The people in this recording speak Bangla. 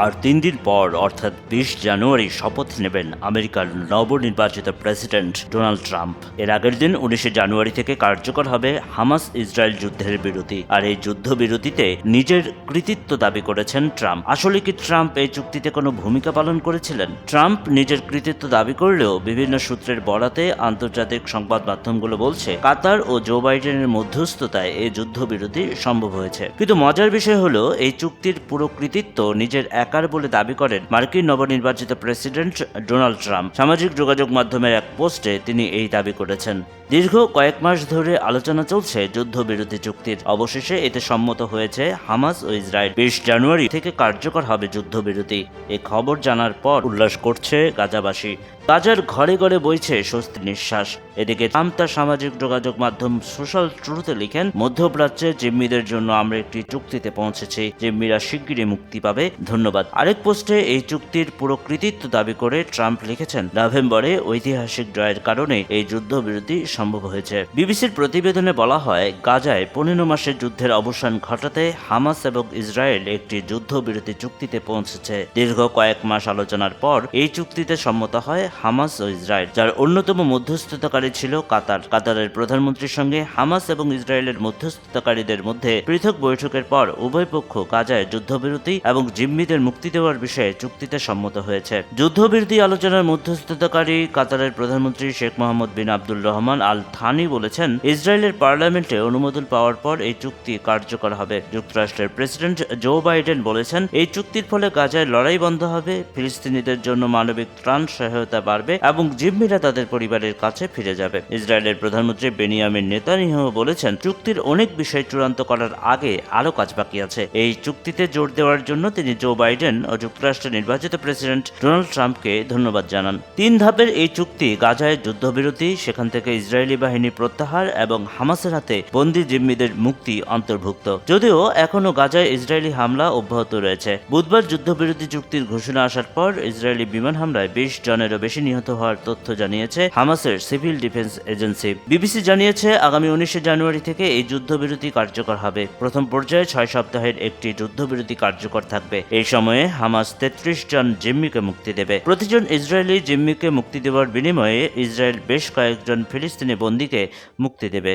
আর ৩ দিন পর অর্থাৎ ২০ জানুয়ারি শপথ নেবেন আমেরিকার নবনির্বাচিত প্রেসিডেন্ট ডোনাল্ড ট্রাম্প। এর আগের দিন ১৯ জানুয়ারি থেকে কার্যকর হবে হামাস ইসরায়েল যুদ্ধের বিরতি। আর এই যুদ্ধবিরতিতে নিজের কৃতিত্ব দাবি করেছেন ট্রাম্প। আসলে কি ট্রাম্প এই চুক্তিতে কোনো ভূমিকা পালন করেছিলেন? ট্রাম্প নিজের কৃতিত্ব দাবি করলেও বিভিন্ন সূত্রের বরাতে আন্তর্জাতিক সংবাদ মাধ্যমগুলো বলছে কাতার ও জো বাইডেনের মধ্যস্থতায় এই যুদ্ধবিরতি সম্ভব হয়েছে। কিন্তু মজার বিষয় হলো এই চুক্তির পুরো কৃতিত্ব নিজের একার বলে দাবি করেন মার্কিন নবনির্বাচিত প্রেসিডেন্ট ডোনাল্ড ট্রাম্প। সামাজিক যোগাযোগ মাধ্যমের এক পোস্টে তিনি এই দাবি করেছেন। দীর্ঘ কয়েক মাস ধরে আলোচনা চলছে যুদ্ধবিরতি চুক্তির। অবশেষে এতে সম্মত হয়েছে হামাস ও ইসরায়েল। ২০ জানুয়ারি থেকে কার্যকর হবে যুদ্ধবিরতি। এই খবর জানার পর উল্লাস করছে গাজাবাসী। গাজার ঘরে ঘরে বইছে স্বস্তির নিঃশ্বাস। এদিকে ট্রাম্প তার সামাজিক যোগাযোগ মাধ্যম সোশ্যাল ট্রুথে লিখেন, মধ্যপ্রাচ্যে জিম্মিদের জন্য আমরা একটি চুক্তিতে পৌঁছেছি। জিম্মিরা শিগগিরই মুক্তি পাবে, ধন্যবাদ। আরেক পোস্টে এই চুক্তির পুরো কৃতিত্ব দাবি করে ট্রাম্প লিখেছেন, নভেম্বরে ঐতিহাসিক জয়ের কারণে এই যুদ্ধবিরতি সম্ভব হয়েছে। বিবিসির প্রতিবেদনে বলা হয়, গাজায় ১৫ মাসের যুদ্ধের অবসান ঘটাতে হামাস এবং ইসরায়েল একটি যুদ্ধবিরতি চুক্তিতে পৌঁছেছে। দীর্ঘ কয়েক মাস আলোচনার পর এই চুক্তিতে সম্মত হয় হামাস ও ইসরায়েল, যার অন্যতম মধ্যস্থতাকারী ছিল কাতার। কাতারের প্রধানমন্ত্রীর সঙ্গে হামাস এবং ইসরায়েলের মধ্যস্থতাকারীদের মধ্যে পৃথক বৈঠকের পর উভয় পক্ষ গাজায় যুদ্ধবিরতি এবং জিম্মিদের মুক্তি দেওয়ার বিষয়ে চুক্তিতে সম্মত হয়েছে। যুদ্ধবিরতি আলোচনার মধ্যস্থতাকারী কাতারের প্রধানমন্ত্রী শেখ মোহাম্মদ বিন আব্দুল রহমান আল থানি বলেছেন, ইসরায়েলের পার্লামেন্টে অনুমোদন পাওয়ার পর এই চুক্তি কার্যকর হবে। যুক্তরাষ্ট্রের প্রেসিডেন্ট জো বাইডেন বলেছেন, এই চুক্তির ফলে গাজায় লড়াই বন্ধ হবে, ফিলিস্তিনিদের জন্য মানবিক ত্রাণ সহায়তা বাড়বে এবং জিম্মিরা তাদের পরিবারের কাছে ফিরে যাবে। ইসরায়েলের প্রধানমন্ত্রী বেনিয়ামিন নেতানিয়াহু বলেছেন, চুক্তির অনেক বিষয় চূড়ান্ত করার আগে আরও কাজ বাকি আছে। এই চুক্তিতে জোর দেওয়ার জন্য তিনি জো বাইডেন ও যুক্তরাষ্ট্রের নির্বাচিত প্রেসিডেন্ট ডোনাল্ড ট্রাম্পকে ধন্যবাদ জানান। ৩ ধাপের এই চুক্তি গাজায় যুদ্ধবিরতি, সেখান থেকে ইসরায়েলি বাহিনী প্রত্যাহার এবং হামাসের হাতে বন্দী জিম্মিদের মুক্তি অন্তর্ভুক্ত। যদিও এখনও গাজায় ইসরায়েলি হামলা অব্যাহত রয়েছে। বুধবার যুদ্ধবিরতি চুক্তির ঘোষণা আসার পর ইসরায়েলি বিমান হামলায় ২০ জনেরও বেশি নিহত হওয়ার তথ্য জানিয়েছে হামাসের সিভিল ডিফেন্স এজেন্সি। বিবিসি জানিয়েছে, আগামী ১৯ জানুয়ারি থেকে এই যুদ্ধবিরতি কার্যকর হবে। প্রথম পর্যায়ে ৬ সপ্তাহের একটি যুদ্ধবিরতি কার্যকর থাকবে। এই সময়ে হামাস ৩৩ জন জিম্মিকে মুক্তি দেবে। প্রতিজন ইসরায়েলি জিম্মিকে মুক্তি দেওয়ার বিনিময়ে ইসরায়েল বেশ কয়েকজন ফিলিস্তিনি বন্দীকে মুক্তি দেবে।